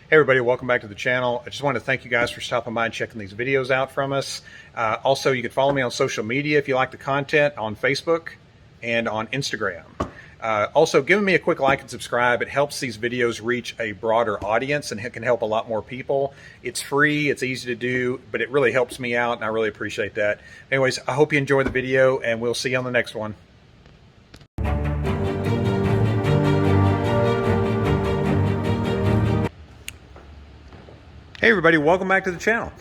Hey everybody, welcome back to the channel. I just want to thank you guys for stopping by and checking these videos out from us. Also, you can follow me on social media if you like the content on Facebook and on Instagram. Also, giving me a quick like and subscribe. It helps these videos reach a broader audience and it can help a lot more people. It's free, it's easy to do, but it really helps me out and I really appreciate that. Anyways, I hope you enjoy the video and we'll see you on the next one. Hey everybody, welcome back to the channel.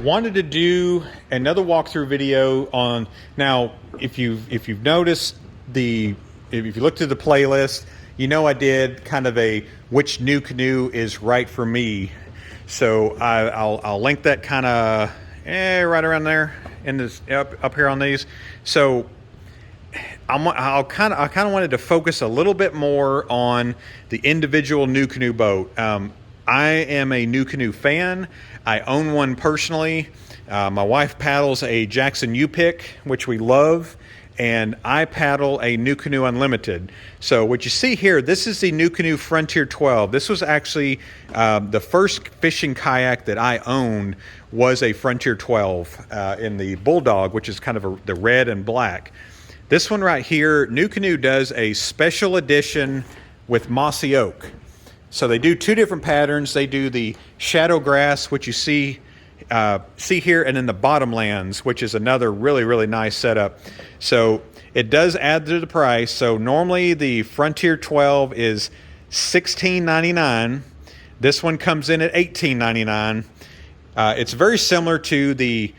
Wanted to do another walkthrough video on, now if you've noticed if you look through the playlist, you know I did kind of a which Nucanoe is right for me. So I'll link that kind of right around there in this up here on these. So I kind of wanted to focus a little bit more on the individual Nucanoe boat. I am a Nucanoe fan. I own one personally. My wife paddles a Jackson U-Pick, which we love, and I paddle a Nucanoe Unlimited. So what you see here, this is the Nucanoe Frontier 12. This was actually the first fishing kayak that I owned was a Frontier 12 in the Bulldog, which is kind of the red and black. This one right here, Nucanoe does a special edition with Mossy Oak. So they do two different patterns. They do the shadow grass, which you see here, and then the bottomlands, which is another really nice setup. So it does add to the price. So normally the Frontier 12 is $16.99. This one comes in at $18.99. It's very similar to they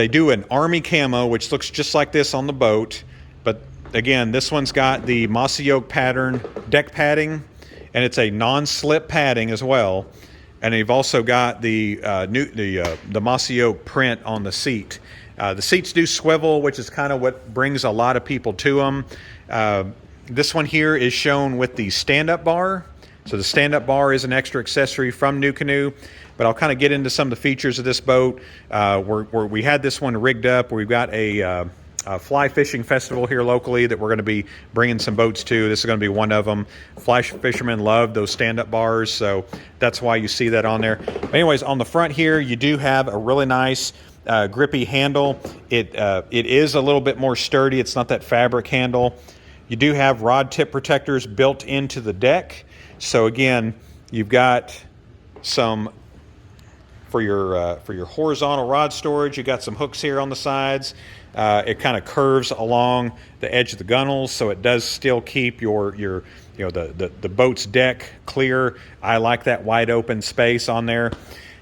do an Army camo, which looks just like this on the boat. But again, this one's got the Mossy Oak pattern deck padding, and it's a non-slip padding as well. And you've also got the Mossy Oak print on the seat. The seats do swivel, which is kind of what brings a lot of people to them. This one here is shown with the stand-up bar. So the stand-up bar is an extra accessory from Nucanoe, but I'll kind of get into some of the features of this boat. We had this one rigged up. We've got a fly fishing festival here locally that we're going to be bringing some boats to. This is going to be one of them. Fly fishermen love those stand-up bars, so that's why you see that on there. But anyways, on the front here, you do have a really nice grippy handle. It is a little bit more sturdy. It's not that fabric handle. You do have rod tip protectors built into the deck. So again, you've got some for your horizontal rod storage. You got some hooks here on the sides. It kind of curves along the edge of the gunnels, so it does still keep the boat's deck clear. I like that wide open space on there.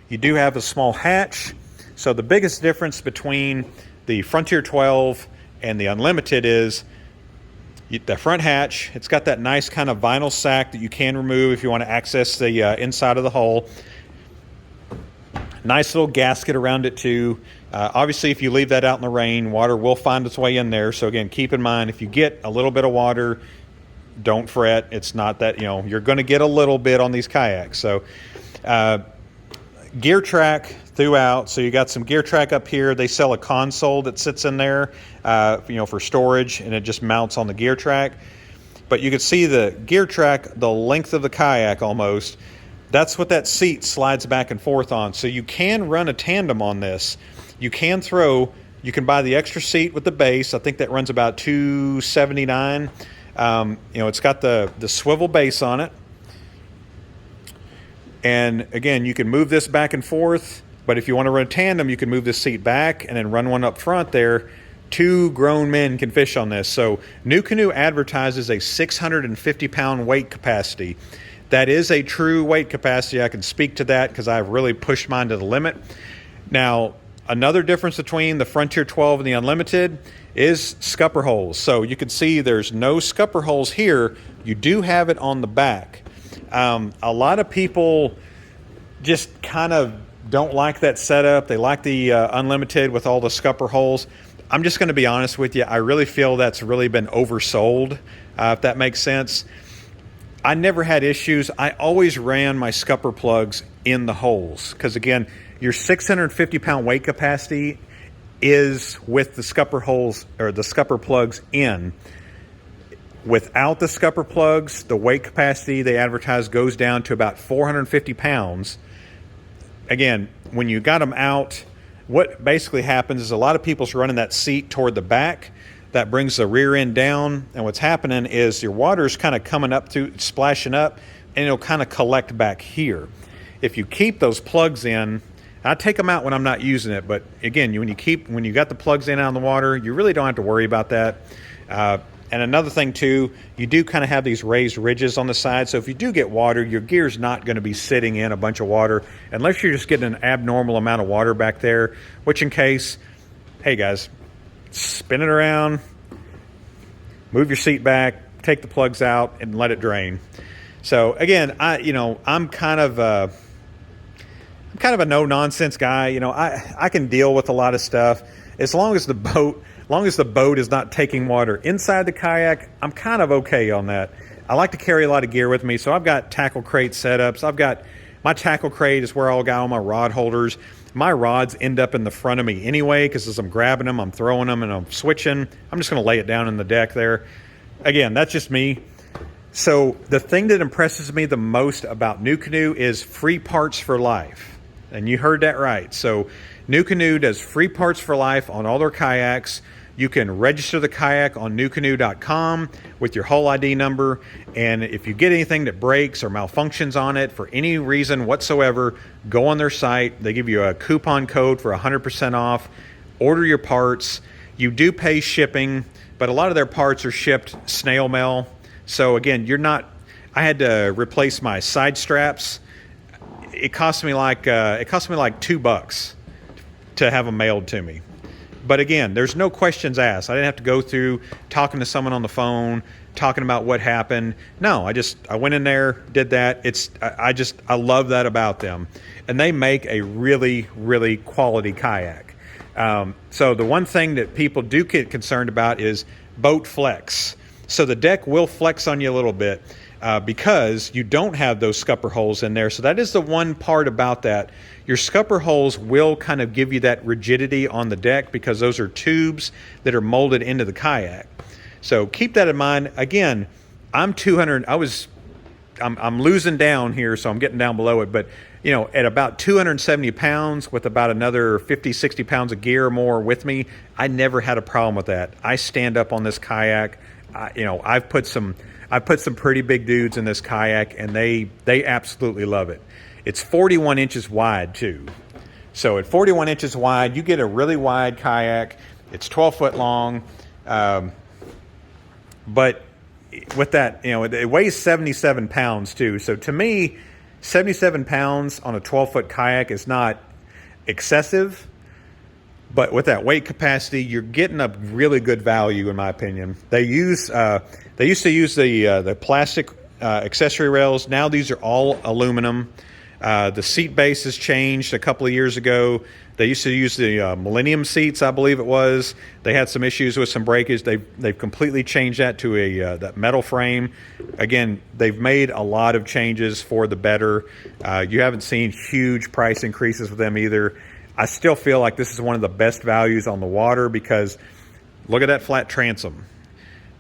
You do have a small hatch. So the biggest difference between the Frontier 12 and the Unlimited is the front hatch. It's got that nice kind of vinyl sack that you can remove if you want to access the inside of the hull. Nice little gasket around it too. Obviously, if you leave that out in the rain, water will find its way in there. So again, keep in mind, if you get a little bit of water, don't fret. It's not that, you're going to get a little bit on these kayaks. So gear track throughout. So you got some gear track up here. They sell a console that sits in there, for storage, and it just mounts on the gear track. But you can see the gear track, the length of the kayak almost. That's what that seat slides back and forth on. So you can run a tandem on this. You can buy the extra seat with the base. I think that runs about $279. It's got the swivel base on it. And again, you can move this back and forth, but if you want to run a tandem, you can move this seat back and then run one up front there. Two grown men can fish on this. So Nucanoe advertises a 650-pound weight capacity. That is a true weight capacity. I can speak to that because I've really pushed mine to the limit. Now, another difference between the Frontier 12 and the Unlimited is scupper holes. So you can see there's no scupper holes here. You do have it on the back. A lot of people just kind of don't like that setup. They like the Unlimited with all the scupper holes. I'm just going to be honest with you. I really feel that's really been oversold, if that makes sense. I never had issues. I always ran my scupper plugs in the holes because, again, your 650-pound weight capacity is with the scupper holes or the scupper plugs in. Without the scupper plugs, the weight capacity they advertise goes down to about 450 pounds. Again, when you got them out, what basically happens is a lot of people's running that seat toward the back. That brings the rear end down, and what's happening is your water's kind of coming up through, splashing up, and it'll kind of collect back here. If you keep those plugs in, I take them out when I'm not using it, but again, when you got the plugs in out in the water, you really don't have to worry about that. And another thing too, you do kind of have these raised ridges on the side, so if you do get water, your gear's not going to be sitting in a bunch of water unless you're just getting an abnormal amount of water back there, which in case, hey guys, spin it around, move your seat back, take the plugs out, and let it drain. So again, I'm kind of a no-nonsense guy. I can deal with a lot of stuff as long as the boat is not taking water inside the kayak. I'm kind of okay on that. I like to carry a lot of gear with me, so I've got tackle crate setups. I've got my tackle crate is where I'll got all my rod holders. My rods end up in the front of me anyway, because as I'm grabbing them, I'm throwing them and I'm switching. I'm just going to lay it down in the deck there. Again, that's just me. So the thing that impresses me the most about Nucanoe is free parts for life. And you heard that right. So Nucanoe does free parts for life on all their kayaks. You can register the kayak on nucanoe.com with your hull ID number, and if you get anything that breaks or malfunctions on it for any reason whatsoever, go on their site. They give you a coupon code for 100% off. Order your parts. You do pay shipping, but a lot of their parts are shipped snail mail. So again, I had to replace my side straps. It cost me like $2 to have them mailed to me. But again, there's no questions asked. I didn't have to go through talking to someone on the phone, talking about what happened. No, I went in there, did that. I love that about them. And they make a really, really quality kayak. So the one thing that people do get concerned about is boat flex. So the deck will flex on you a little bit because you don't have those scupper holes in there. So that is the one part about that. Your scupper holes will kind of give you that rigidity on the deck because those are tubes that are molded into the kayak. So keep that in mind. Again, I'm losing down here, so I'm getting down below it. But, at about 270 pounds with about another 50, 60 pounds of gear or more with me, I never had a problem with that. I stand up on this kayak. I've put some pretty big dudes in this kayak, and they absolutely love it. It's 41 inches wide too. So at 41 inches wide, you get a really wide kayak. It's 12 foot long. But with that, it weighs 77 pounds too. So to me, 77 pounds on a 12-foot kayak is not excessive. But with that weight capacity, you're getting a really good value, in my opinion. They used to use the plastic accessory rails. Now these are all aluminum. The seat base has changed a couple of years ago. They used to use the Millennium seats, I believe it was. They had some issues with some breakage. They've completely changed that to that metal frame. Again, they've made a lot of changes for the better. You haven't seen huge price increases with them either. I still feel like this is one of the best values on the water because look at that flat transom.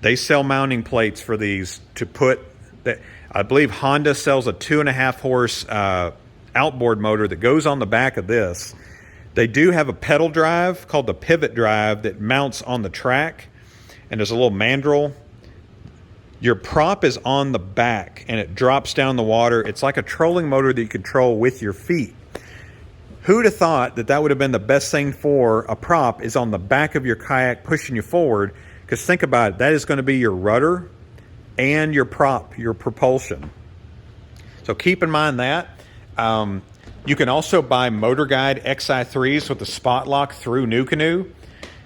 They sell mounting plates for these to put that. I believe Honda sells a 2.5 horse outboard motor that goes on the back of this. They do have a pedal drive called the pivot drive that mounts on the track, and there's a little mandrel. Your prop is on the back and it drops down the water. It's like a trolling motor that you control with your feet. Who'd have thought that would have been the best thing for a prop is on the back of your kayak pushing you forward? Because think about it, that is going to be your rudder and your prop, your propulsion. So keep in mind that. You can also buy Motor Guide XI3s with the spot lock through Nucanoe.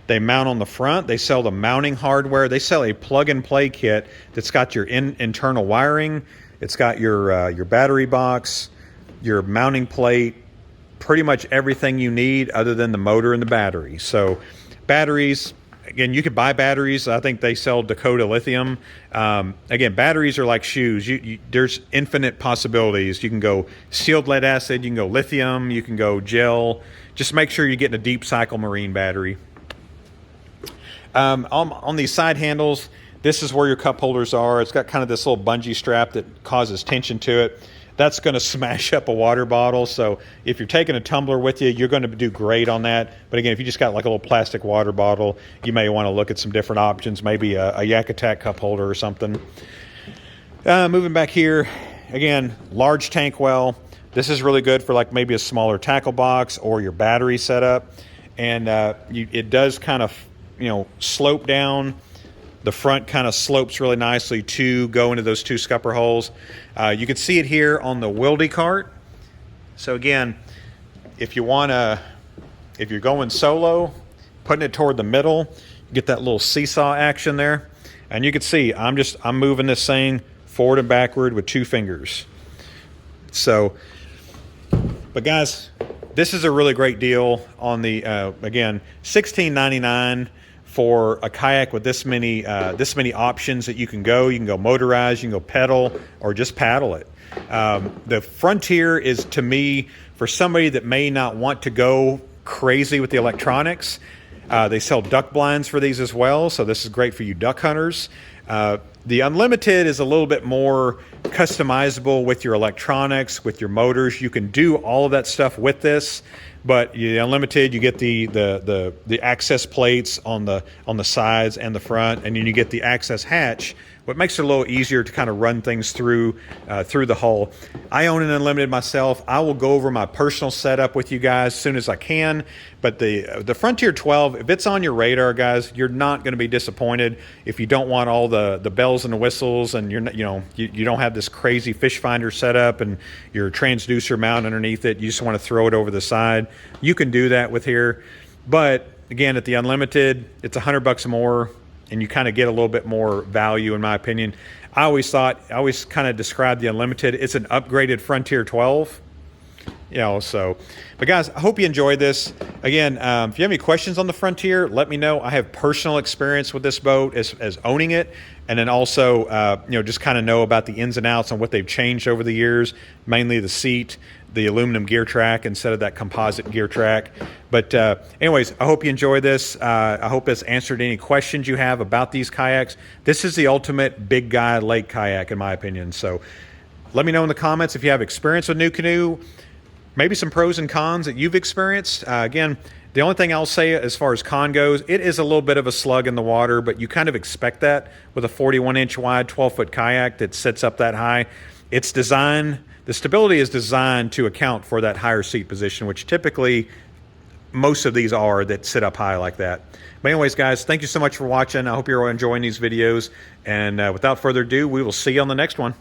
They mount on the front. They sell the mounting hardware. They sell a plug-and-play kit that's got your internal wiring. It's got your battery box, your mounting plate, pretty much everything you need other than the motor and the battery. So batteries, again, you could buy batteries. I think they sell Dakota lithium. Again, batteries are like shoes. There's infinite possibilities. You can go sealed lead acid, you can go lithium, you can go gel. Just make sure you're getting a deep cycle marine battery. On these side handles, This is where your cup holders are. It's got kind of this little bungee strap that causes tension to it. That's going to smash up a water bottle. So if you're taking a tumbler with you, you're going to do great on that. But again, if you just got like a little plastic water bottle, you may want to look at some different options, maybe a Yak Attack cup holder or something. Moving back here, again, large tank well. This is really good for like maybe a smaller tackle box or your battery setup. And it does kind of, slope down. The front kind of slopes really nicely to go into those 2 scupper holes. You can see it here on the Wildy cart. So again, if you're going solo, putting it toward the middle, you get that little seesaw action there. And you can see I'm moving this thing forward and backward with 2 fingers. So, but guys, this is a really great deal on the, again, $16.99 for a kayak with this many options that you can go. You can go motorized, you can go pedal, or just paddle it. The Frontier is, to me, for somebody that may not want to go crazy with the electronics. They sell duck blinds for these as well, so this is great for you duck hunters. The Unlimited is a little bit more customizable with your electronics, with your motors. You can do all of that stuff with this, but the Unlimited, you get the access plates on the sides and the front, and then you get the access hatch, what makes it a little easier to kind of run things through the hull. I own an Unlimited myself. I will go over my personal setup with you guys as soon as I can. But the Frontier 12, if it's on your radar, guys, you're not going to be disappointed. If you don't want all the bells and the whistles, and you don't have this crazy fish finder setup and your transducer mount underneath it, you just want to throw it over the side, you can do that with here. But again, at the Unlimited, it's $100 more, and you kind of get a little bit more value, in my opinion. I always kind of described the Unlimited, it's an upgraded Frontier 12. But guys, I hope you enjoyed this. Again, if you have any questions on the Frontier, let me know. I have personal experience with this boat as owning it, and then also, just kind of know about the ins and outs on what they've changed over the years, mainly the seat, the aluminum gear track instead of that composite gear track. But anyways, I hope you enjoyed this. I hope it's answered any questions you have about these kayaks. This is the ultimate big guy lake kayak, in my opinion. So let me know in the comments if you have experience with Nucanoe, maybe some pros and cons that you've experienced. Again, the only thing I'll say as far as con goes, it is a little bit of a slug in the water, but you kind of expect that with a 41-inch wide, 12-foot kayak that sits up that high. It's designed, the stability is designed to account for that higher seat position, which typically most of these are that sit up high like that. But anyways, guys, thank you so much for watching. I hope you're enjoying these videos. And without further ado, we will see you on the next one.